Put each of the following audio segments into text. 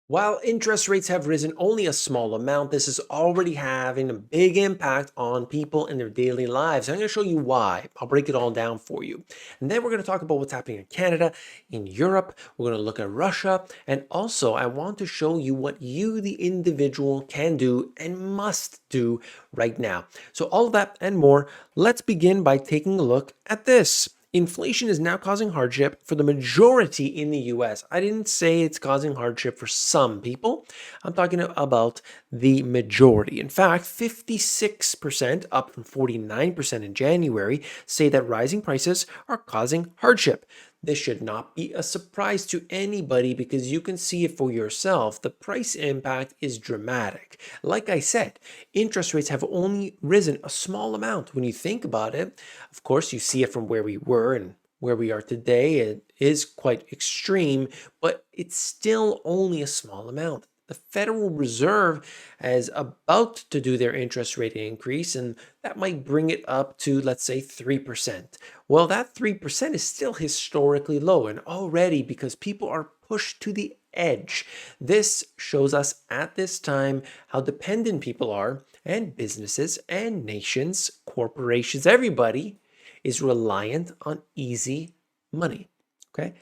While interest rates have risen only a small amount, this is already having a big impact on people in their daily lives. I'm going to show you why. I'll break it all down for you. And then we're going to talk about what's happening in Canada, in Europe. We're going to look at Russia. And also, I want to show you what you, the individual, can do and must do right now. So, all of that and more, let's begin by taking a look at this. Inflation is now causing hardship for the majority in the US. I didn't say it's causing hardship for some people. I'm talking about the majority. In fact, 56%, up from 49% in January, say that rising prices are causing hardship. This should not be a surprise to anybody because you can see it for yourself. The price impact is dramatic. Like I said, interest rates have only risen a small amount. When you think about it, of course, you see it from where we were and where we are today. It is quite extreme, but it's still only a small amount. The Federal Reserve is about to do their interest rate increase, and that might bring it up to, let's say, 3%. Well, that 3% is still historically low, and already because people are pushed to the edge. This shows us at this time how dependent people are, and businesses and nations, corporations, everybody is reliant on easy money. Okay.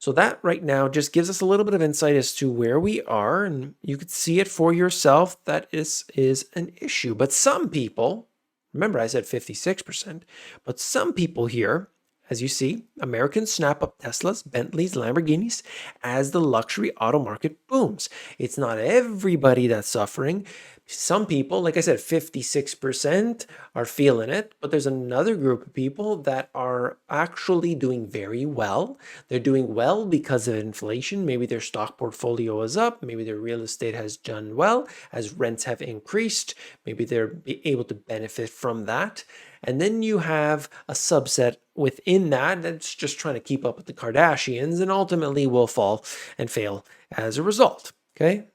So that right now just gives us a little bit of insight as to where we are, and you could see it for yourself that is an issue. But some people, remember I said 56%, but some people here, as you see, Americans snap up Teslas, Bentleys, Lamborghinis as the luxury auto market booms. It's not everybody that's suffering. Some people, like I said, 56% are feeling it, but there's another group of people that are actually doing very well. They're doing well because of inflation. Maybe their stock portfolio is up. Maybe their real estate has done well as rents have increased. Maybe they're able to benefit from that. And then you have a subset within that that's just trying to keep up with the Kardashians and ultimately will fall and fail as a result. Okay.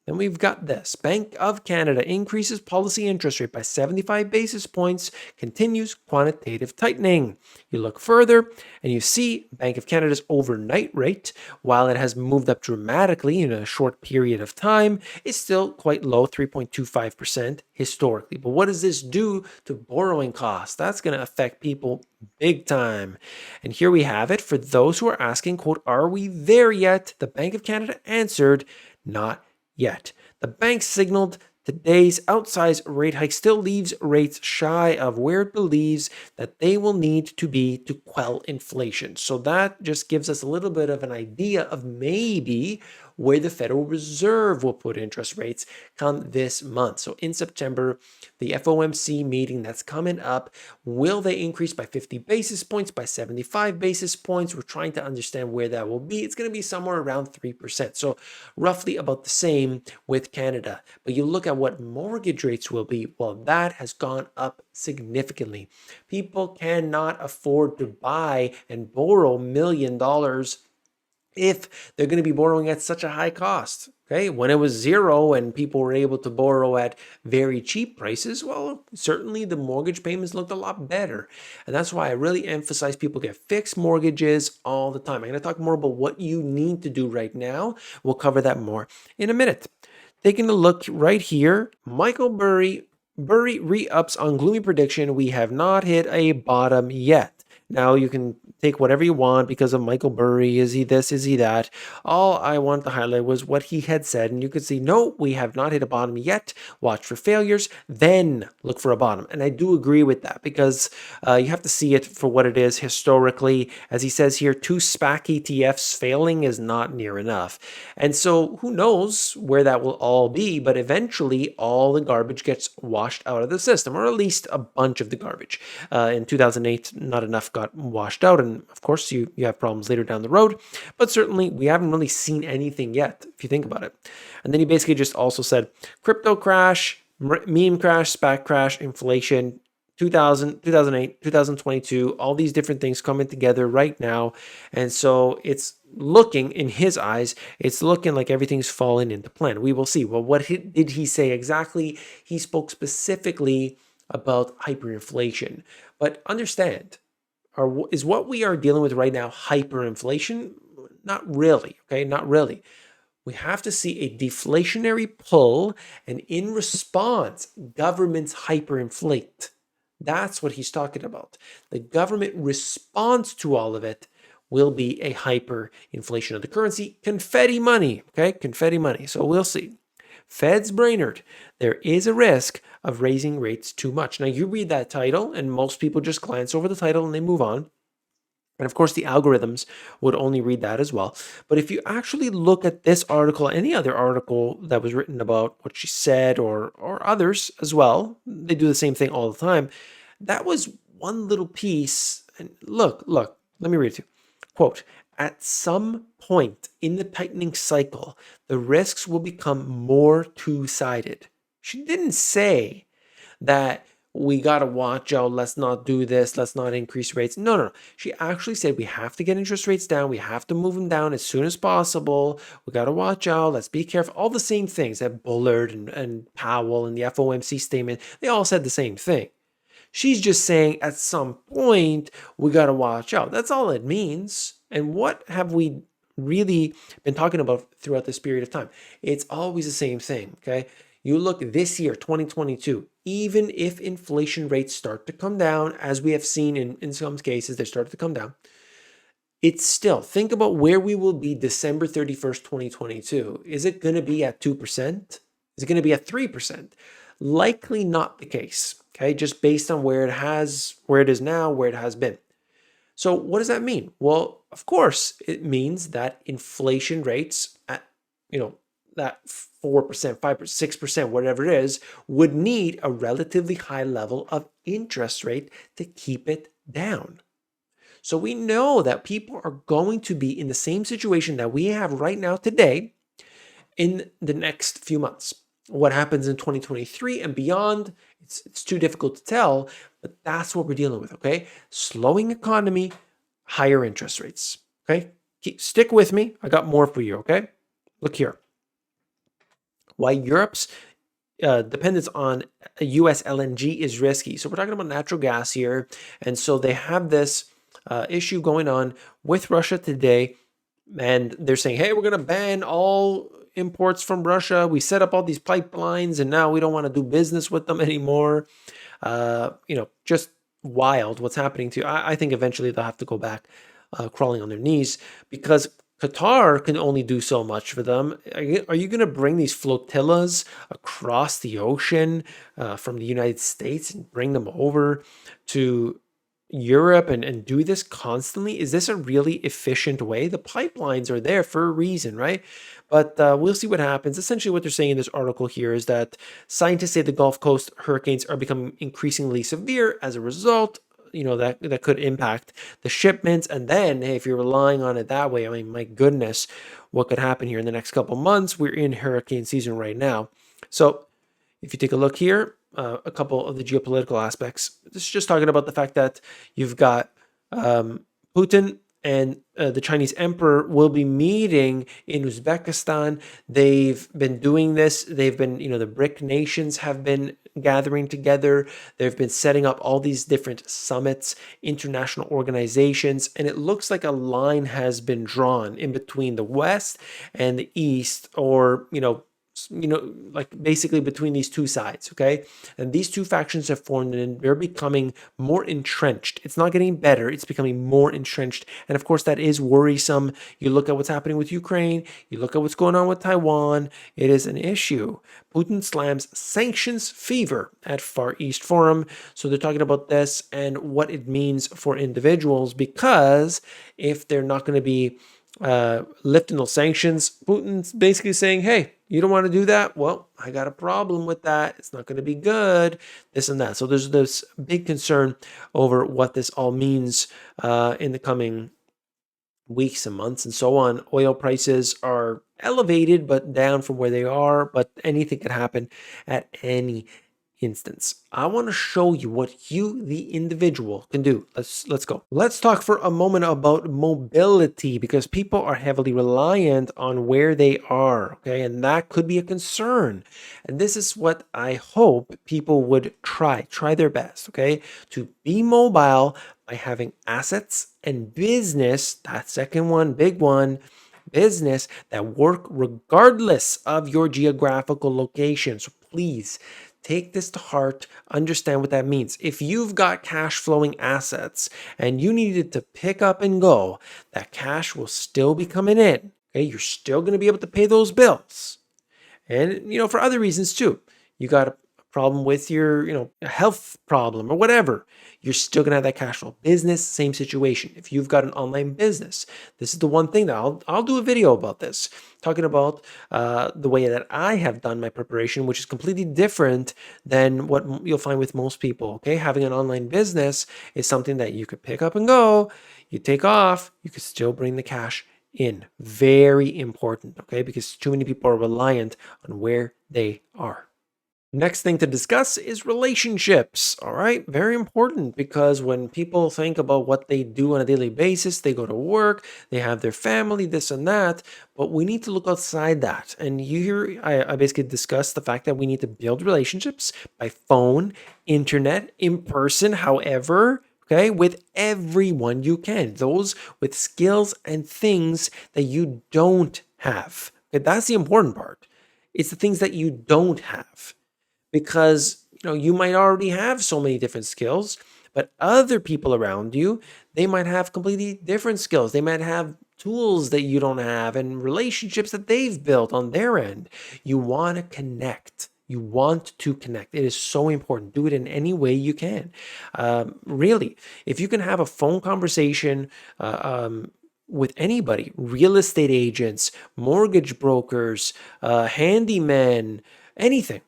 Then we've got this. Bank of Canada increases policy interest rate by 75 basis points, continues quantitative tightening. You look further and you see Bank of Canada's overnight rate, while it has moved up dramatically in a short period of time, is still quite low, 3.25% historically. But what does this do to borrowing costs? That's going to affect people big time. And here we have it. For those who are asking, quote, are we there yet? The Bank of Canada answered, not yet. The bank signaled today's outsized rate hike still leaves rates shy of where it believes that they will need to be to quell inflation. So that just gives us a little bit of an idea of maybe where the Federal Reserve will put interest rates come this month. So in September, the FOMC meeting that's coming up, will they increase by 50 basis points, by 75 basis points? We're trying to understand where that will be. It's going to be somewhere around 3%. So roughly about the same with Canada. But you look at what mortgage rates will be, well, that has gone up significantly. People cannot afford to buy and borrow $1 million if they're going to be borrowing at such a high cost. Okay, when it was zero and people were able to borrow at very cheap prices, well, certainly the mortgage payments looked a lot better. And that's why I really emphasize people get fixed mortgages all the time. I'm going to talk more about what you need to do right now. We'll cover that more in a minute. Taking a look right here, Michael Burry re-ups on gloomy prediction. We have not hit a bottom yet. Now you can take whatever you want because of Michael Burry. Is he this? Is he that? All I wanted to highlight was what he had said. And you could see, no, we have not hit a bottom yet. Watch for failures, then look for a bottom. And I do agree with that because you have to see it for what it is historically. As he says here, 2 SPAC ETFs failing is not near enough. And so who knows where that will all be, but eventually all the garbage gets washed out of the system, or at least a bunch of the garbage. In 2008, not enough got washed out. And of course, you have problems later down the road. But certainly, we haven't really seen anything yet, if you think about it. And then he basically just also said, crypto crash, meme crash, SPAC crash, inflation, 2000, 2008, 2022, all these different things coming together right now. And so it's looking, in his eyes, it's looking like everything's falling into plan. We will see. Well, what did he say exactly? He spoke specifically about hyperinflation. But understand, is what we are dealing with right now hyperinflation? Not really, okay? Not really. We have to see a deflationary pull, and in response, governments hyperinflate. That's what he's talking about. The government response to all of it will be a hyperinflation of the currency, confetti money, okay? Confetti money. So we'll see. Fed's Brainerd, there is a risk of raising rates too much. Now, you read that title, and most people just glance over the title and they move on. And of course, the algorithms would only read that as well. But if you actually look at this article, any other article that was written about what she said, or others as well, they do the same thing all the time. That was one little piece. And look, let me read it to you. Quote, at some point in the tightening cycle, the risks will become more two-sided. She didn't say that we got to watch out, let's not do this, let's not increase rates. No. She actually said we have to get interest rates down, we have to move them down as soon as possible, we got to watch out, let's be careful. All the same things that Bullard and Powell and the FOMC statement, they all said the same thing. She's just saying at some point we got to watch out. That's all it means. And what have we really been talking about throughout this period of time? It's always the same thing, okay? You look this year, 2022, even if inflation rates start to come down, as we have seen in some cases, they started to come down, it's still, think about where we will be December 31st, 2022. Is it going to be at 2%? Is it going to be at 3%? Likely not the case, okay? Just based on where it is now, where it has been. So what does that mean? Well, of course, it means that inflation rates at, that 4%, 5%, 6%, whatever it is, would need a relatively high level of interest rate to keep it down. So we know that people are going to be in the same situation that we have right now today in the next few months. What happens in 2023 and beyond, it's too difficult to tell, but that's what we're dealing with, okay? Slowing economy, higher interest rates, okay? Stick with me. I got more for you, okay? Look here. Why Europe's dependence on US LNG is risky. So we're talking about natural gas here. And so they have this issue going on with Russia today. And they're saying, hey, we're going to ban all imports from Russia. We set up all these pipelines and now we don't want to do business with them anymore. Just wild what's happening to you. I think eventually they'll have to go back crawling on their knees because Qatar can only do so much for them. Are you going to bring these flotillas across the ocean from the United States and bring them over to Europe and do this constantly? Is this a really efficient way? The pipelines are there for a reason, right? But we'll see what happens. Essentially, what they're saying in this article here is that scientists say the Gulf Coast hurricanes are becoming increasingly severe as a result. That could impact the shipments. And then, hey, if you're relying on it that way, I mean, my goodness, what could happen here in the next couple months? We're in hurricane season right now. So if you take a look here, a couple of the geopolitical aspects. This is just talking about the fact that you've got Putin and the Chinese emperor will be meeting in Uzbekistan. They've been doing this. They've been, the BRIC nations have been gathering together. They've been setting up all these different summits, international organizations, and it looks like a line has been drawn in between the West and the East, or, like basically between these two sides, okay? And these two factions have formed and they're becoming more entrenched. It's not getting better, it's becoming more entrenched. And of course, that is worrisome. You look at what's happening with Ukraine, you look at what's going on with Taiwan, it is an issue. Putin slams sanctions fever at Far East Forum. So they're talking about this and what it means for individuals, because if they're not going to be lifting those sanctions, Putin's basically saying, hey, you don't want to do that? Well, I got a problem with that. It's not going to be good, this and that. So there's this big concern over what this all means in the coming weeks and months and so on. Oil prices are elevated, but down from where they are, but anything could happen at any instance. I want to show you what you, the individual, can do. Let's go. Let's talk for a moment about mobility, because people are heavily reliant on where they are, okay? And that could be a concern. And this is what I hope people would try their best, okay? To be mobile by having assets and business, that second one, big one, business that work regardless of your geographical location. So please take this to heart, understand what that means. If you've got cash flowing assets and you needed to pick up and go, that cash will still be coming in. Okay, you're still going to be able to pay those bills. And, for other reasons too. You got a problem with your, a health problem or whatever. You're still going to have that cash flow. Business, same situation. If you've got an online business, this is the one thing that I'll do a video about this, talking about the way that I have done my preparation, which is completely different than what you'll find with most people. Okay, having an online business is something that you could pick up and go. You take off, you could still bring the cash in. Very important, okay? Because too many people are reliant on where they are. Next thing to discuss is relationships, all right? Very important because when people think about what they do on a daily basis, they go to work, they have their family, this and that, but we need to look outside that. And here I basically discussed the fact that we need to build relationships by phone, internet, in person, however, okay, with everyone you can, those with skills and things that you don't have. Okay, that's the important part. It's the things that you don't have because you might already have so many different skills, but other people around you, they might have completely different skills. They might have tools that you don't have and relationships that they've built on their end. You want to connect. You want to connect. It is so important. Do it in any way you can. Really, if you can have a phone conversation with anybody, real estate agents, mortgage brokers, handymen, anything,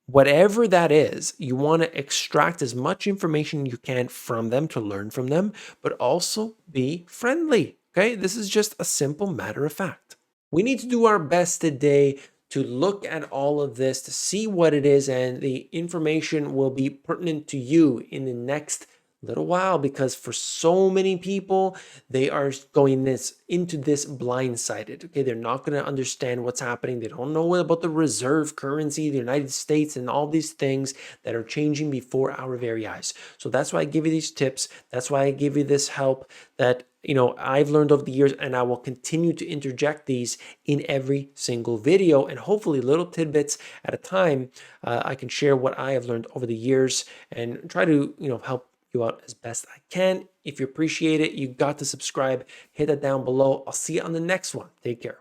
whatever that is, you want to extract as much information you can from them to learn from them, but also be friendly. Okay, this is just a simple matter of fact. We need to do our best today to look at all of this, to see what it is, and the information will be pertinent to you in the next little while, because for so many people, they are going into this blindsided. Okay, they're not going to understand what's happening. They don't know about the reserve currency, the United States, and all these things that are changing before our very eyes. So that's why I give you these tips. That's why I give you this help that I've learned over the years, and I will continue to interject these in every single video, and hopefully little tidbits at a time. I can share what I have learned over the years and try to help you out as best I can. If you appreciate it, you got to subscribe, hit that down below. I'll see you on the next one. Take care.